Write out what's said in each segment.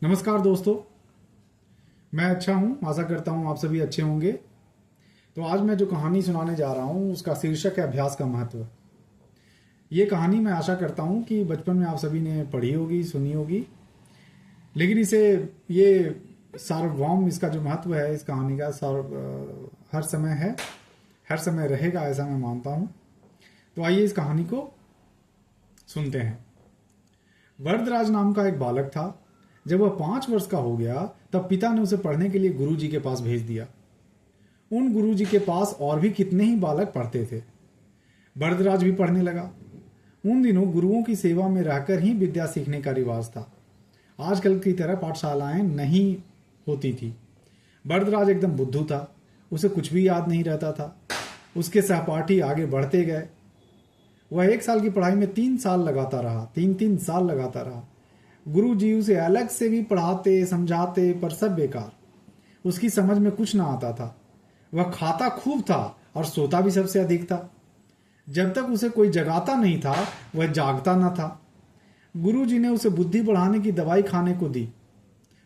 नमस्कार दोस्तों, मैं अच्छा हूं। आशा करता हूं आप सभी अच्छे होंगे। तो आज मैं जो कहानी सुनाने जा रहा हूं उसका शीर्षक है अभ्यास का महत्व। ये कहानी मैं आशा करता हूं कि बचपन में आप सभी ने पढ़ी होगी, सुनी होगी, लेकिन ये सार्वभौम इसका जो महत्व है इस कहानी का हर समय है, हर समय रहेगा, ऐसा मैं मानता हूं। तो आइए इस कहानी को सुनते हैं। वरदराज नाम का एक बालक था। जब वह 5 वर्ष का हो गया तब पिता ने उसे पढ़ने के लिए गुरुजी के पास भेज दिया। उन गुरुजी के पास और भी कितने ही बालक पढ़ते थे। वरदराज भी पढ़ने लगा। उन दिनों गुरुओं की सेवा में रहकर ही विद्या सीखने का रिवाज था। आजकल की तरह पाठशालाएं नहीं होती थी। वरदराज एकदम बुद्धू था। उसे कुछ भी याद नहीं रहता था। उसके सहपाठी आगे बढ़ते गए। वह 1 साल की पढ़ाई में 3 साल लगाता रहा। 3 साल लगाता रहा। गुरु जी उसे अलग से भी पढ़ाते समझाते, पर सब बेकार। उसकी समझ में कुछ ना आता था। वह खाता खूब था और सोता भी सबसे अधिक था। जब तक उसे कोई जगाता नहीं था वह जागता न था। गुरु जी ने उसे बुद्धि बढ़ाने की दवाई खाने को दी।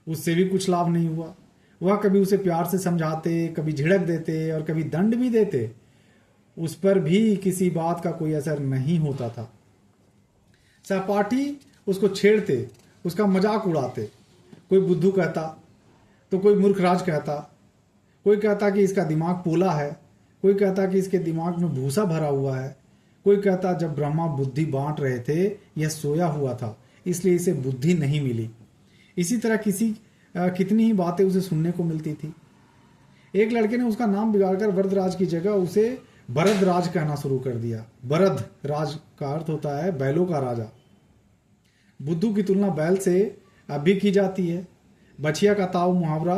उससे भी कुछ लाभ नहीं हुआ। वह कभी उसे प्यार से समझाते, कभी झिड़क देते और कभी दंड भी देते। उस पर भी किसी बात का कोई असर नहीं होता था। सहपाठी उसको छेड़ते, उसका मजाक उड़ाते। कोई बुद्धू कहता तो कोई मूर्खराज कहता। कोई कहता कि इसका दिमाग पोला है। कोई कहता कि इसके दिमाग में भूसा भरा हुआ है। कोई कहता जब ब्रह्मा बुद्धि बांट रहे थे यह सोया हुआ था, इसलिए इसे बुद्धि नहीं मिली। इसी तरह कितनी ही बातें उसे सुनने को मिलती थी। एक लड़के ने उसका नाम बिगाड़कर वरदराज की जगह उसे बरदराज कहना शुरू कर दिया। बरद राज का अर्थ होता है बैलों का राजा। बुद्धू की तुलना बैल से अब भी की जाती है। बछिया का ताव मुहावरा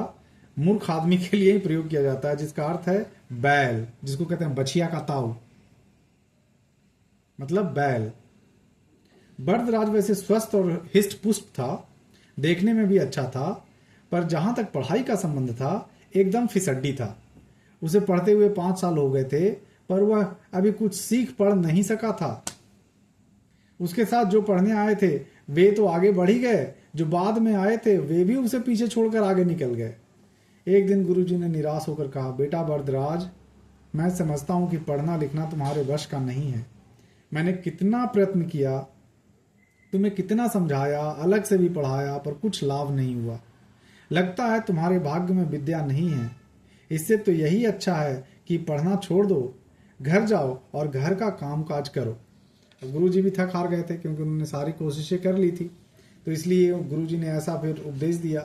मूर्ख आदमी के लिए ही प्रयोग किया जाता है, जिसका अर्थ है बैल, जिसको कहते हैं बछिया का ताव, मतलब बैल। बरदराज वैसे स्वस्थ और हिस्ट पुष्ट था, देखने में भी अच्छा था, पर जहां तक पढ़ाई का संबंध था एकदम फिसड्डी था। उसे पढ़ते हुए 5 साल हो गए थे, पर वह अभी कुछ सीख पढ़ नहीं सका था। उसके साथ जो पढ़ने आए थे वे तो आगे बढ़ ही गए, जो बाद में आए थे वे भी उसे पीछे छोड़कर आगे निकल गए। एक दिन गुरुजी ने निराश होकर कहा, बेटा वरदराज, मैं समझता हूं कि पढ़ना लिखना तुम्हारे वश का नहीं है। मैंने कितना प्रयत्न किया, तुम्हें कितना समझाया, अलग से भी पढ़ाया, पर कुछ लाभ नहीं हुआ। लगता है तुम्हारे भाग्य में विद्या नहीं है। इससे तो यही अच्छा है कि पढ़ना छोड़ दो, घर जाओ और घर का काम काज करो। गुरुजी भी थक हार गए थे क्योंकि उन्होंने सारी कोशिशें कर ली थी। तो इसलिए गुरुजी ने ऐसा फिर उपदेश दिया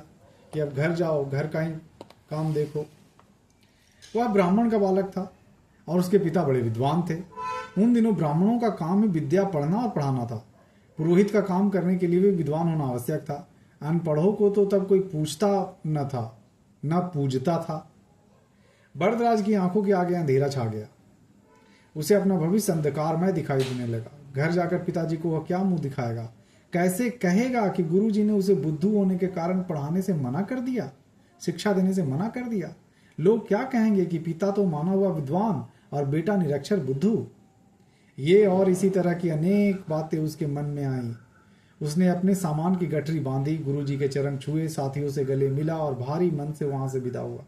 कि अब घर जाओ, घर का ही काम देखो। वह ब्राह्मण का बालक था और उसके पिता बड़े विद्वान थे। उन दिनों ब्राह्मणों का काम ही विद्या पढ़ना और पढ़ाना था। पुरोहित का काम करने के लिए भी विद्वान होना आवश्यक था। अनपढ़ों को तो तब कोई पूछता न था, न पूजता था। वरदराज की आंखों के आगे अंधेरा छा गया। उसे अपना भविष्य अंधकारमय दिखाई देने लगा। घर जाकर पिताजी को वह क्या मुंह दिखाएगा? कैसे कहेगा कि गुरुजी ने उसे बुद्धू होने के कारण पढ़ाने से मना कर दिया, शिक्षा देने से मना कर दिया? लोग क्या कहेंगे कि पिता तो माना हुआ विद्वान और बेटा निरक्षर बुद्धू? ये और इसी तरह की अनेक बातें उसके मन में आईं। उसने अपने सामान की गठरी बांधी, गुरुजी के चरण छुए, साथियों से गले मिला और भारी मन से वहां से विदा हुआ।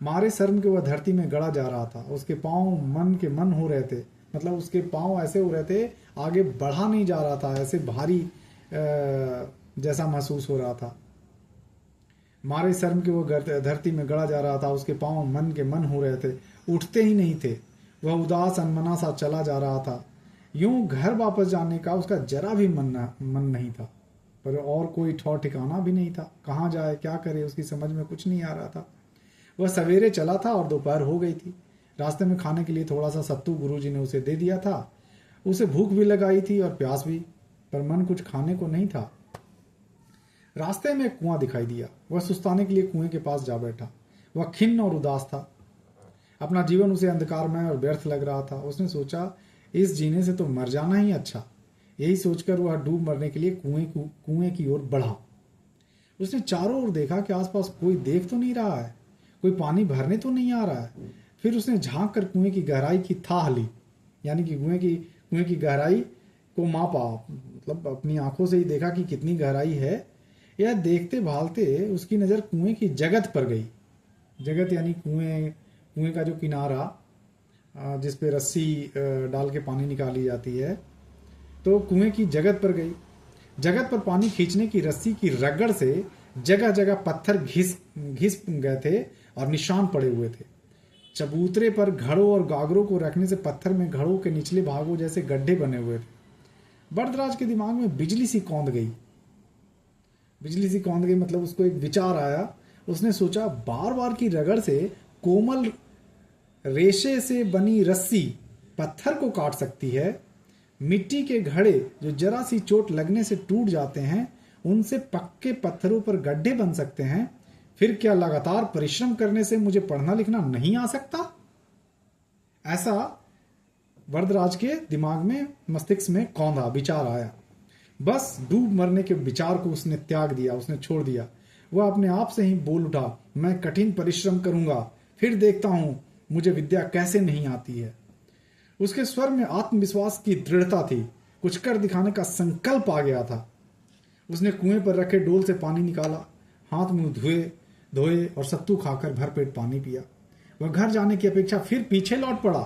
मारे शर्म के वह धरती में गड़ा जा रहा था। उसके पांव मन के मन हो रहे थे, मतलब उसके पांव ऐसे हो रहे थे, आगे बढ़ा नहीं जा रहा था, ऐसे भारी जैसा महसूस हो रहा था। मारे शर्म के वह धरती में गड़ा जा रहा था। उसके पांव मन के मन हो रहे थे, उठते ही नहीं थे। वह उदास अनमना सा चला जा रहा था। यूं घर वापस जाने का उसका जरा भी मन नहीं था, पर और कोई ठौर ठिकाना भी नहीं था। कहाँ जाए, क्या करे, उसकी समझ में कुछ नहीं आ रहा था। वह सवेरे चला था और दोपहर हो गई थी। रास्ते में खाने के लिए थोड़ा सा सत्तू गुरुजी ने उसे दे दिया था। उसे भूख भी लगाई थी और प्यास भी, पर मन कुछ खाने को नहीं था। रास्ते में एक कुआं दिखाई दिया। वह सुस्ताने के लिए कुएं के पास जा बैठा। वह खिन्न और उदास था। अपना जीवन उसे अंधकारमय और व्यर्थ लग रहा था। उसने सोचा, इस जीने से तो मर जाना ही अच्छा। यही सोचकर वह डूब मरने के लिए कुएं की ओर बढ़ा। उसने चारों ओर देखा कि आसपास कोई देख तो नहीं रहा है, कोई पानी भरने तो नहीं आ रहा है। फिर उसने झांक कर कुएं की गहराई की थाह ली, यानी कि कुएं की गहराई को मापा, मतलब अपनी आंखों से ही देखा कि कितनी गहराई है। यह देखते भालते उसकी नज़र कुएं की जगत पर गई। जगत यानी कुएं, कुएं का जो किनारा जिस पे रस्सी डाल के पानी निकाली जाती है, तो कुएं की जगत पर गई। जगत पर पानी खींचने की रस्सी की रगड़ से जगह जगह पत्थर घिस घिस गए थे और निशान पड़े हुए थे। चबूतरे पर घड़ों और गागरों को रखने से पत्थर में घड़ों के निचले भागों जैसे गड्ढे बने हुए थे। बरदराज के दिमाग में बिजली सी कौंध गई। बिजली सी कौंध गई मतलब उसको एक विचार आया। उसने सोचा, बार बार की रगड़ से कोमल रेशे से बनी रस्सी पत्थर को काट सकती है। मिट्टी के घड़े जो जरा सी चोट लगने से टूट जाते हैं, उनसे पक्के पत्थरों पर गड्ढे बन सकते हैं। फिर क्या लगातार परिश्रम करने से मुझे पढ़ना लिखना नहीं आ सकता? ऐसा वरदराज के दिमाग में, मस्तिष्क में कौंधा, विचार आया। बस डूब मरने के विचार को उसने त्याग दिया, उसने छोड़ दिया। वह अपने आप से ही बोल उठा, मैं कठिन परिश्रम करूंगा, फिर देखता हूं मुझे विद्या कैसे नहीं आती है। उसके स्वर में आत्मविश्वास की दृढ़ता थी। कुछ कर दिखाने का संकल्प आ गया था। उसने कुएं पर रखे डोल से पानी निकाला, हाथ मुंह धोए और सत्तू खाकर भरपेट पानी पिया। वह घर जाने की अपेक्षा फिर पीछे लौट पड़ा।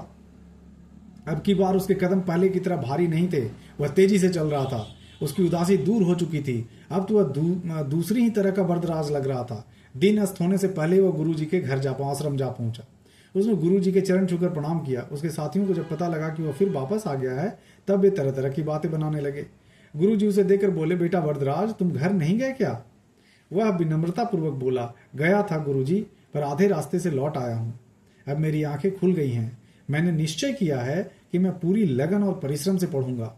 अब की बार उसके कदम पहले की तरह भारी नहीं थे। वह तेजी से चल रहा था। उसकी उदासी दूर हो चुकी थी। अब तो वह दूसरी ही तरह का बरदराज लग रहा था। दिन अस्त होने से पहले वह गुरुजी के घर आश्रम जा पहुंचा। उसने गुरुजी के चरण छूकर प्रणाम किया। उसके साथियों को जब पता लगा कि वह फिर वापस आ गया है, तब वे तरह तरह की बातें बनाने लगे। गुरुजी उसे देखकर बोले, बेटा वरदराज, तुम घर नहीं गए क्या? वह विनम्रता पूर्वक बोला, गया था गुरुजी, पर आधे रास्ते से लौट आया हूं। अब मेरी आंखें खुल गई हैं। मैंने निश्चय किया है कि मैं पूरी लगन और परिश्रम से पढ़ूंगा।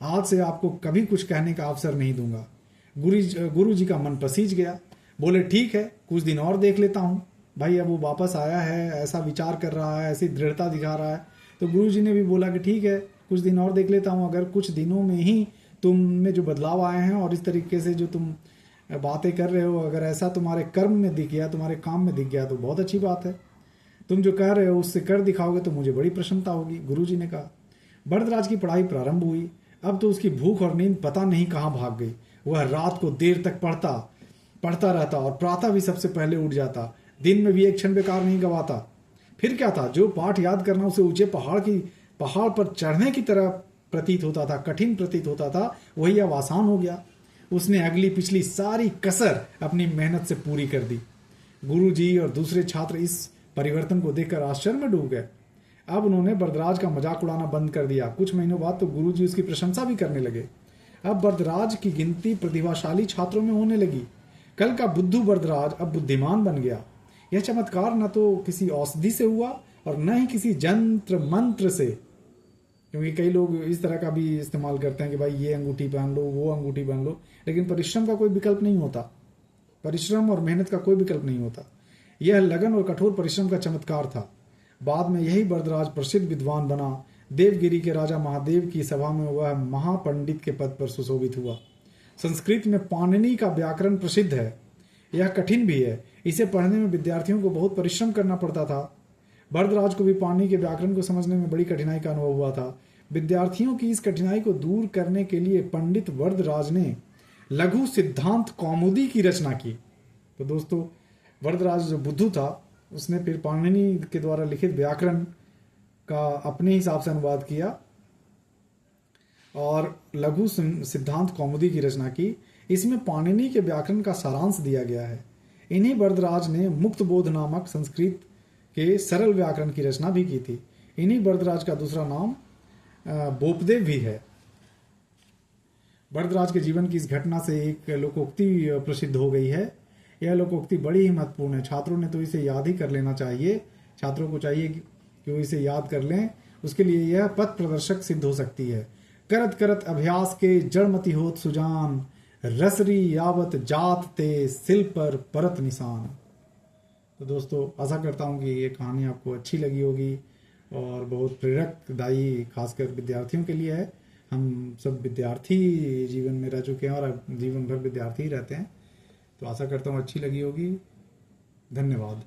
आज से आपको कभी कुछ कहने का अवसर नहीं दूंगा। गुरुजी का मन पसीज गया। बोले, ठीक है, कुछ दिन और देख लेता हूं। भाई अब वो वापस आया है, ऐसा विचार कर रहा है, ऐसी दृढ़ता दिखा रहा है, तो गुरुजी ने भी बोला कि ठीक है, कुछ दिन और देख लेता हूं। अगर कुछ दिनों में ही तुम में जो बदलाव आए हैं और इस तरीके से जो तुम बातें कर रहे हो, अगर ऐसा तुम्हारे कर्म में दिख गया, तुम्हारे काम में दिख गया, तो बहुत अच्छी बात है। तुम जो कह रहे हो उससे कर दिखाओगे तो मुझे बड़ी प्रसन्नता होगी, गुरुजी ने कहा। बरदराज की पढ़ाई प्रारंभ हुई। अब तो उसकी भूख और नींद पता नहीं कहाँ भाग गई। वह रात को देर तक पढ़ता रहता और प्रातः भी सबसे पहले उठ जाता। दिन में भी एक क्षण बेकार नहीं गवाता। फिर क्या था, जो पाठ याद करना उसे ऊंचे पहाड़ पर चढ़ने की तरह प्रतीत होता था, कठिन प्रतीत होता था, वही अब आसान हो गया। उसने अगली पिछली सारी कसर अपनी मेहनत से पूरी कर दी। गुरुजी और दूसरे छात्र इस परिवर्तन को देखकर आश्चर्य में डूब गए। अब उन्होंने बरदराज का मजाक उड़ाना बंद कर दिया। कुछ महीनों बाद तो गुरुजी उसकी प्रशंसा भी करने लगे। अब बरदराज की गिनती प्रतिभाशाली छात्रों में होने लगी। कल का बुद्धू बरदराज अब बुद्धिमान बन गया। यह चमत्कार न तो किसी औषधि से हुआ और न ही किसी जंत्र मंत्र से, क्योंकि कई लोग इस तरह का भी इस्तेमाल करते हैं कि भाई ये अंगूठी पहन लो, वो अंगूठी पहन लो, लेकिन परिश्रम का कोई विकल्प नहीं होता। परिश्रम और मेहनत का कोई विकल्प नहीं होता। यह लगन और कठोर परिश्रम का चमत्कार था। बाद में यही बरदराज प्रसिद्ध विद्वान बना। देवगिरी के राजा महादेव की सभा में वह महापंडित के पद पर सुशोभित हुआ। संस्कृत में पाणिनि का व्याकरण प्रसिद्ध है। यह कठिन भी है। इसे पढ़ने में विद्यार्थियों को बहुत परिश्रम करना पड़ता था। बरदराज को भी पाणिनि के व्याकरण को समझने में बड़ी कठिनाई का अनुभव हुआ था। विद्यार्थियों की इस कठिनाई को दूर करने के लिए पंडित वरदराज ने लघु सिद्धांत कौमुदी की रचना की। तो दोस्तों, वरदराज जो बुद्धू था, उसने फिर पाणिनि के द्वारा लिखित व्याकरण का अपने हिसाब से अनुवाद किया और लघु सिद्धांत कौमुदी की रचना की। इसमें पाणिनि के व्याकरण का सारांश दिया गया है। इन्हीं बरदराज ने मुक्त बोध नामक संस्कृत के सरल व्याकरण की रचना भी की थी। इन्हीं बरदराज का दूसरा नाम बोपदेव भी है। बरदराज के जीवन की इस घटना से एक लोकोक्ति प्रसिद्ध हो गई है। यह लोकोक्ति बड़ी ही महत्वपूर्ण है। छात्रों ने तो इसे याद ही कर लेना चाहिए। छात्रों को चाहिए कि वो इसे याद कर लें। उसके लिए यह पथ प्रदर्शक सिद्ध हो सकती है। करत करत अभ्यास के जड़मति होत सुजान, रसरी यावत जात ते सिल पर परत निशान। तो दोस्तों, आशा करता हूँ कि ये कहानी आपको अच्छी लगी होगी और बहुत प्रेरकदायी खासकर विद्यार्थियों के लिए है। हम सब विद्यार्थी जीवन में रह चुके हैं और अब जीवन भर विद्यार्थी ही रहते हैं। तो आशा करता हूँ अच्छी लगी होगी। धन्यवाद।